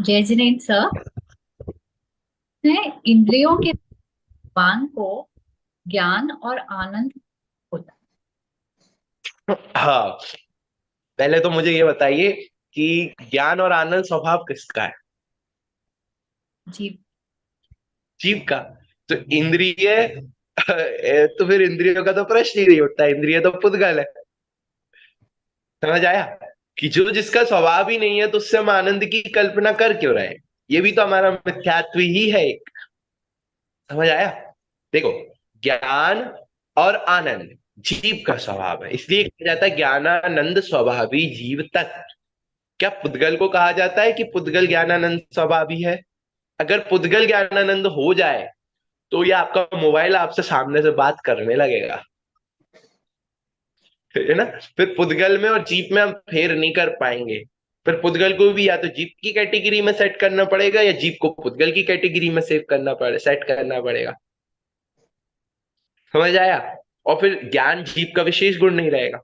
जय जिनेन्द्र सर। है इंद्रियों के पान को ज्ञान और आनंद होता हाँ। पहले तो मुझे ये बताइए कि ज्ञान और आनंद स्वभाव किसका है? है जीव। जीव का। तो इंद्रिय तो फिर इंद्रियों का तो प्रश्न ही नहीं उठता, इंद्रिय तो पुद्गल है। समझ आया कि जो जिसका स्वभाव ही नहीं है तो उससे हम आनंद की कल्पना कर क्यों रहे हैं? ये भी तो हमारा मिथ्यात्व ही है एक। समझ आया? देखो, ज्ञान और आनंद जीव का स्वभाव है, इसलिए कहा जाता है ज्ञानानंद स्वभावी जीव तक। क्या पुद्गल को कहा जाता है कि पुद्गल ज्ञानानंद स्वभावी है? अगर पुद्गल ज्ञानानंद हो जाए तो ये आपका मोबाइल आपसे सामने से बात करने लगेगा, है ना? फिर पुद्गल में और जीव में हम फेर नहीं कर पाएंगे। फिर पुद्गल को भी या तो जीव की कैटेगरी में सेट करना पड़ेगा या जीव को पुद्गल की कैटेगरी में सेट करना पड़ेगा। समझ आया? और फिर ज्ञान जीव का विशेष गुण नहीं रहेगा।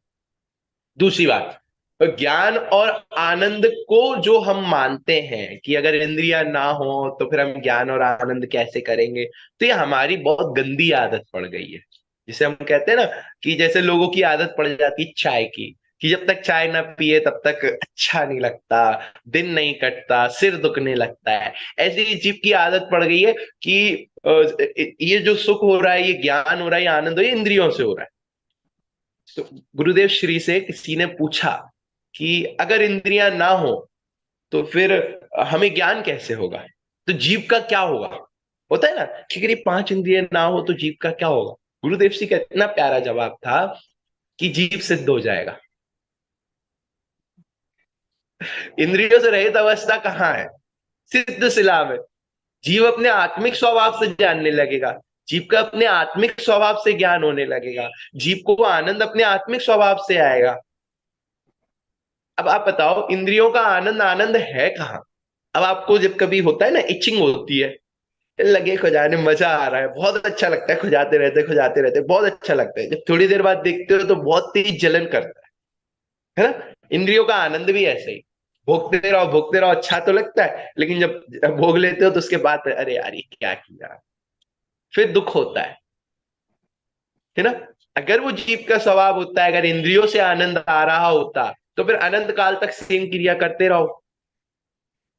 दूसरी बात, तो ज्ञान और आनंद को जो हम मानते हैं कि अगर इंद्रियां ना हो तो फिर हम ज्ञान और आनंद कैसे करेंगे, तो ये हमारी बहुत गंदी आदत पड़ गई है। जिसे हम कहते हैं ना कि जैसे लोगों की आदत पड़ जाती है चाय की, कि जब तक चाय ना पिए तब तक अच्छा नहीं लगता, दिन नहीं कटता, सिर दुखने लगता है। ऐसी ही जीव की आदत पड़ गई है कि ये जो सुख हो रहा है, ये ज्ञान हो रहा है, ये आनंद हो रहा है, ये इंद्रियों से हो रहा है। तो गुरुदेव श्री से किसी ने पूछा कि अगर इंद्रियां ना हो तो फिर हमें ज्ञान कैसे होगा, तो जीव का क्या होगा? होता है ना कि अगर ये पांच इंद्रिय ना हो तो जीव का क्या होगा? गुरुदेव श्री का इतना प्यारा जवाब था कि जीव सिद्ध हो जाएगा। इंद्रियों से रहित अवस्था कहाँ है? सिद्ध शिला में। जीव अपने आत्मिक स्वभाव से जानने लगेगा, जीव का अपने आत्मिक स्वभाव से ज्ञान होने लगेगा, जीव को आनंद अपने आत्मिक स्वभाव से आएगा। अब आप बताओ, इंद्रियों का आनंद आनंद है कहाँ? अब आपको जब कभी होता है ना, इचिंग होती है, लगे खुजाने मजा आ रहा है, बहुत अच्छा लगता है, खुजाते रहते बहुत अच्छा लगता है, जब थोड़ी देर बाद देखते हो तो बहुत तेज जलन करता है ना? इंद्रियों का आनंद भी ऐसे ही, भोगते रहो, अच्छा तो लगता है, लेकिन जब भोग लेते हो तो उसके बाद अरे यार ये क्या किया, फिर दुख होता है ना? अगर वो जीव का स्वभाव होता है, अगर इंद्रियों से आनंद आ रहा होता तो फिर अनंत काल तक सेम क्रिया करते रहो।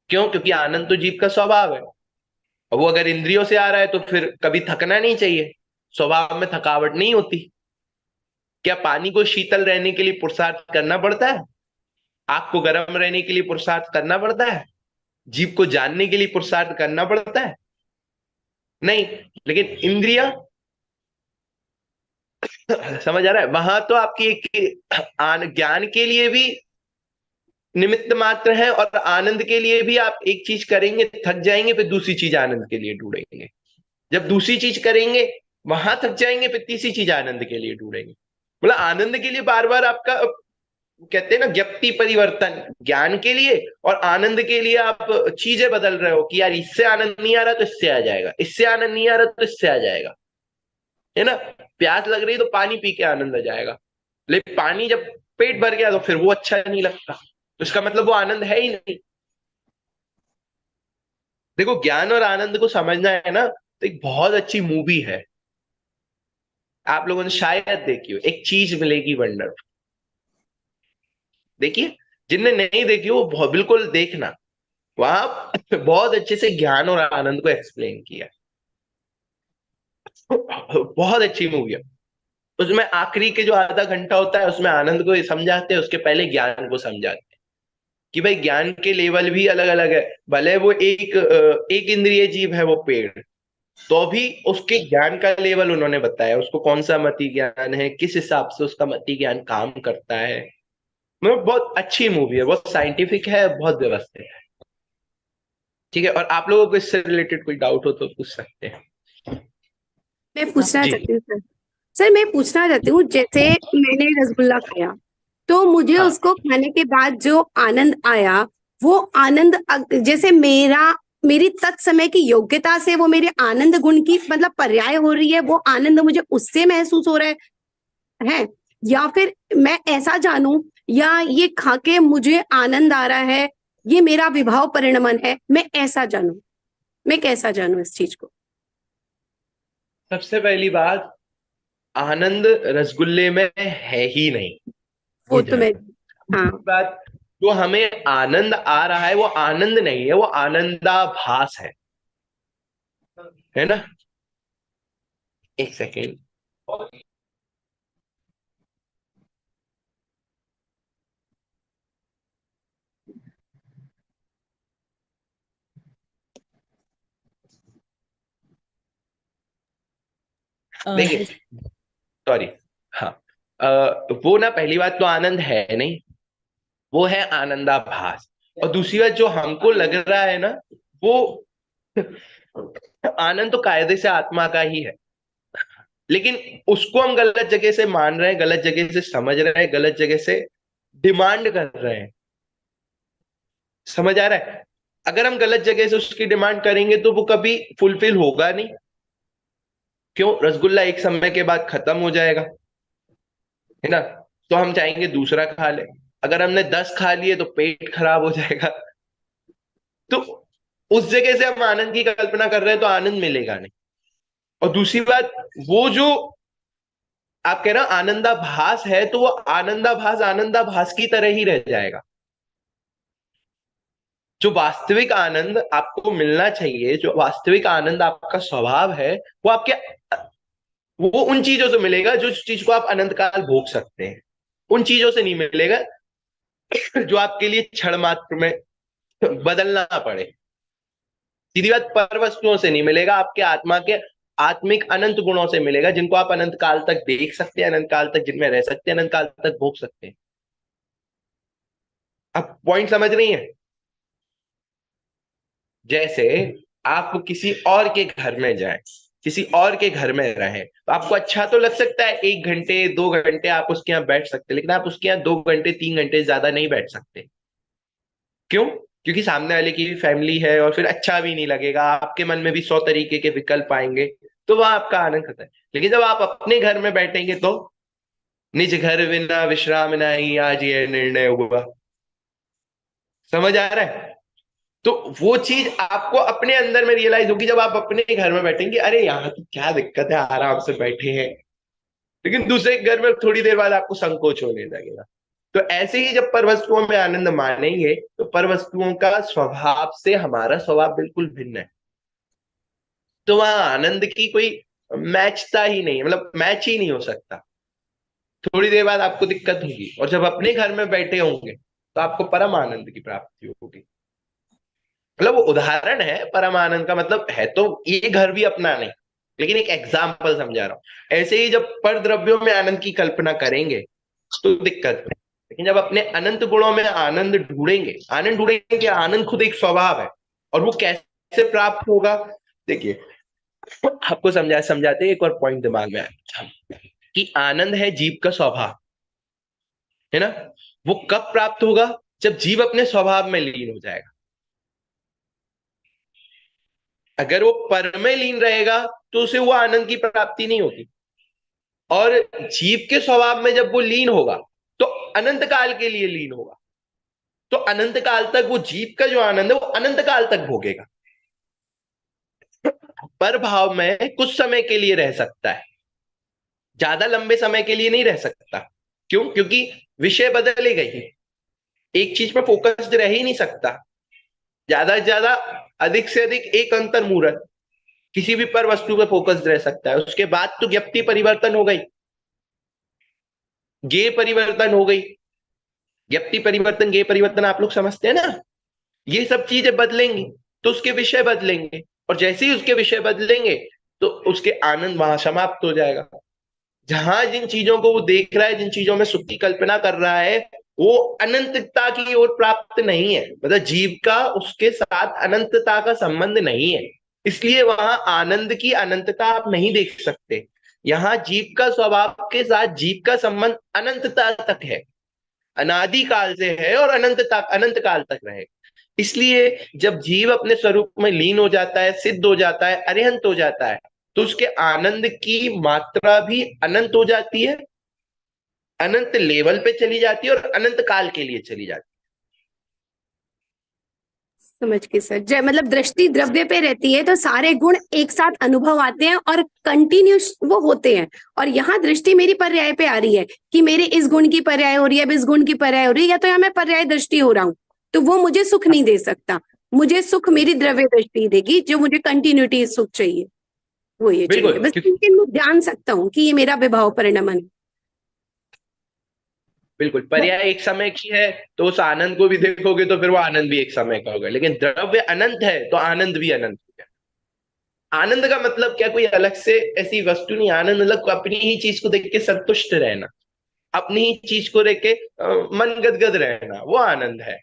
क्यों? क्योंकि आनंद तो जीव का स्वभाव है। और वो अगर इंद्रियों से आ रहा है तो फिर कभी थकना नहीं चाहिए, स्वभाव में थकावट नहीं होती। क्या पानी को शीतल रहने के लिए पुरुषार्थ करना पड़ता है? आग को गर्म रहने के लिए पुरुषार्थ करना पड़ता है? जीव को जानने के लिए पुरुषार्थ करना पड़ता है? नहीं। लेकिन इंद्रिया समझ आ रहा है, वहां तो आपकी एक ज्ञान के लिए भी निमित्त मात्र है, और आनंद के लिए भी आप एक चीज करेंगे थक जाएंगे, फिर दूसरी चीज आनंद के लिए ढूंढेंगे। जब दूसरी चीज करेंगे वहां थक जाएंगे, फिर तीसरी चीज आनंद के लिए ढूंढेंगे। मतलब आनंद के लिए बार बार आपका कहते हैं ना व्यक्ति परिवर्तन, ज्ञान के लिए और आनंद के लिए आप चीजें बदल रहे हो कि यार इससे आनंद नहीं आ रहा तो इससे आ जाएगा, इससे आनंद नहीं आ रहा तो इससे आ जाएगा, है ना? प्यास लग रही है तो पानी पी के आनंद आ जाएगा, लेकिन पानी जब पेट भर गया तो फिर वो अच्छा नहीं लगता, तो इसका मतलब वो आनंद है ही नहीं। देखो, ज्ञान और आनंद को समझना है ना, तो एक बहुत अच्छी मूवी है, आप लोगों ने शायद देखी हो, एक चीज मिलेगी वंडर। देखिए, जिनने नहीं देखी वो बिल्कुल देखना। वहां बहुत अच्छे से ज्ञान और आनंद को एक्सप्लेन किया। बहुत अच्छी मूवी है। उसमें आखिरी के जो आधा घंटा होता है उसमें आनंद को समझाते हैं, उसके पहले ज्ञान को समझाते हैं कि भाई ज्ञान के लेवल भी अलग अलग है। भले वो एक इंद्रिय जीव है वो पेड़, तो भी उसके ज्ञान का लेवल उन्होंने बताया, उसको कौन सा मति ज्ञान है, किस हिसाब से उसका मति ज्ञान काम करता है। मतलब बहुत अच्छी मूवी है, बहुत साइंटिफिक है, बहुत व्यवस्थित है। ठीक है, और आप लोगों को इससे रिलेटेड कोई डाउट हो तो पूछ सकते हैं। मैं पूछना जी। चाहती हूँ सर। सर मैं पूछना चाहती हूँ, जैसे मैंने रसगुल्ला खाया तो मुझे हाँ। उसको खाने के बाद जो आनंद आया, वो आनंद जैसे मेरी तत्समय की योग्यता से वो मेरे आनंद गुण की मतलब पर्याय हो रही है, वो आनंद मुझे उससे महसूस हो रहा है, या फिर मैं ऐसा जानूं, या ये खा के मुझे आनंद आ रहा है, ये मेरा विभाव परिणमन है, मैं ऐसा जानूं, मैं कैसा जानूं इस चीज को? सबसे पहली बात, आनंद रसगुल्ले में है ही नहीं, वो वो तो मैं, जान। हाँ, दूसरी बात, जो हमें आनंद आ रहा है वो आनंद नहीं है, वो आनंदाभास है ना। एक सेकेंड। देखिए, जैसे सॉरी। हाँ, अ, वो ना, पहली बात तो आनंद है नहीं, वो है आनंदाभास। और दूसरी बात, जो हमको लग रहा है ना, वो आनंद तो कायदे से आत्मा का ही है, लेकिन उसको हम गलत जगह से मान रहे हैं, गलत जगह से समझ रहे हैं, गलत जगह से डिमांड कर रहे हैं। समझ आ रहा है? अगर हम गलत जगह से उसकी डिमांड करेंगे तो वो कभी फुलफिल होगा नहीं। क्यों? रसगुल्ला एक समय के बाद खत्म हो जाएगा, है ना। तो हम चाहेंगे दूसरा खा ले। अगर हमने 10 खा लिए तो पेट खराब हो जाएगा। तो उस जगह से हम आनंद की कल्पना कर रहे हैं तो आनंद मिलेगा नहीं। और दूसरी बात, वो जो आप कह रहे हो आनंदाभास है, तो वो आनंदाभास आनंदाभास की तरह ही रह जाएगा। जो वास्तविक आनंद आपको मिलना चाहिए, जो वास्तविक आनंद आपका स्वभाव है, वो आपके, वो उन चीजों से मिलेगा जो चीज को आप अनंत काल भोग सकते हैं। उन चीजों से नहीं मिलेगा जो आपके लिए क्षण मात्र में बदलना पड़े। सीधी बात, पर वस्तुओं से नहीं मिलेगा, आपके आत्मा के आत्मिक अनंत गुणों से मिलेगा, जिनको आप अनंत काल तक देख सकते हैं, अनंत काल तक जिनमें रह सकते हैं, अनंत काल तक भोग सकते हैं। आप पॉइंट समझ रही हैं? जैसे आप किसी और के घर में जाएं, किसी और के घर में रहें, तो आपको अच्छा तो लग सकता है, 1 घंटे 2 घंटे आप उसके यहाँ बैठ सकते हैं, लेकिन आप उसके यहाँ 2 घंटे 3 घंटे ज्यादा नहीं बैठ सकते। क्यों? क्योंकि सामने वाले की भी फैमिली है, और फिर अच्छा भी नहीं लगेगा, आपके मन में भी 100 तरीके के विकल्प आएंगे, तो वह आपका आनंद खत्म है। लेकिन जब आप अपने घर में बैठेंगे तो निज घर बिना विश्राम नहीं, आज ये निर्णय हुआ। समझ आ रहा है? तो वो चीज आपको अपने अंदर में रियलाइज होगी जब आप अपने घर में बैठेंगे, अरे यहाँ तो क्या दिक्कत है, आराम से बैठे हैं। लेकिन दूसरे घर में थोड़ी देर बाद आपको संकोच होने लगेगा। तो ऐसे ही जब परवस्तुओं में आनंद मानेंगे, तो परवस्तुओं का स्वभाव से हमारा स्वभाव बिल्कुल भिन्न है। तो वहां आनंद की कोई मैचता ही नहीं, मतलब मैच ही नहीं हो सकता। थोड़ी देर बाद आपको दिक्कत होगी, और जब अपने घर में बैठे होंगे तो आपको परम आनंद की प्राप्ति होगी। मतलब वो उदाहरण है परम आनंद का, मतलब है तो ये घर भी अपना नहीं, लेकिन एक एग्जाम्पल समझा रहा हूं। ऐसे ही जब पर द्रव्यों में आनंद की कल्पना करेंगे तो दिक्कत है, लेकिन जब अपने अनंत गुणों में आनंद ढूंढेंगे, आनंद ढूंढेंगे, आनंद खुद एक स्वभाव है। और वो कैसे प्राप्त होगा? देखिए, आपको समझाते एक और पॉइंट दिमाग में आया कि आनंद है जीव का स्वभाव, है ना। वो कब प्राप्त होगा? जब जीव अपने स्वभाव में लीन हो जाएगा। अगर वो पर में लीन रहेगा तो उसे वो आनंद की प्राप्ति नहीं होगी। और जीव के स्वभाव में जब वो लीन होगा तो अनंत काल के लिए लीन होगा। तो अनंत काल तक वो जीव का जो आनंद है वो अनंत काल तक भोगेगा। पर भाव में कुछ समय के लिए रह सकता है, ज्यादा लंबे समय के लिए नहीं रह सकता। क्यों? क्योंकि विषय बदले गई, एक चीज पर फोकस्ड रह ही नहीं सकता। ज्यादा से ज्यादा, अधिक से अधिक एक अंतर मूर्त किसी भी पर वस्तु पे फोकस्ड रह सकता है। उसके बाद तो व्यक्ति परिवर्तन हो गई, गे परिवर्तन हो गई। व्यक्ति परिवर्तन, गे परिवर्तन आप लोग समझते हैं ना। ये सब चीजें बदलेंगी तो उसके विषय बदलेंगे, और जैसे ही उसके विषय बदलेंगे तो उसके आनंद वहां समाप्त हो जाएगा। जहां जिन चीजों को वो देख रहा है, जिन चीजों में सुख की कल्पना कर रहा है, वो अनंतता की ओर प्राप्त नहीं है। मतलब जीव का उसके साथ अनंतता का संबंध नहीं है, इसलिए वहां आनंद की अनंतता आप नहीं देख सकते। यहाँ जीव का स्वभाव के साथ जीव का संबंध अनंतता तक है, अनादि काल से है, और अनंत काल तक रहे। इसलिए जब जीव अपने स्वरूप में लीन हो जाता है, सिद्ध हो जाता है, अरिहंत हो जाता है, तो उसके आनंद की मात्रा भी अनंत हो जाती है, अनंत लेवल पे चली जाती है, और अनंत काल के लिए चली जाती समझ के सर, जय मतलब दृष्टि द्रव्य पे रहती है तो सारे गुण एक साथ अनुभव आते हैं और कंटिन्यूस वो होते हैं। और यहाँ दृष्टि मेरी पर्याय पे आ रही है कि मेरे इस गुण की पर्याय हो रही है, अब इस गुण की पर्याय हो रही है, या तो यहाँ मैं पर्याय दृष्टि हो रहा हूँ, तो वो मुझे सुख नहीं दे सकता। मुझे सुख मेरी द्रव्य दृष्टि देगी, जो मुझे कंटिन्यूटी सुख चाहिए वो ये चाहिए। बिल्कुल, बस लेकिन मैं जान सकता हूँ कि ये मेरा विभाव परिणमन है। बिल्कुल पर्याय एक समय की है, तो उस आनंद को भी देखोगे तो फिर वो आनंद भी एक समय का होगा, लेकिन द्रव्य अनंत है तो आनंद भी अनंत है। आनंद का मतलब क्या, कोई अलग से ऐसी वस्तु नहीं। आनंद मतलब अपनी ही चीज को देख के संतुष्ट रहना, अपनी ही चीज को देख के मन गदगद रहना, वो आनंद है।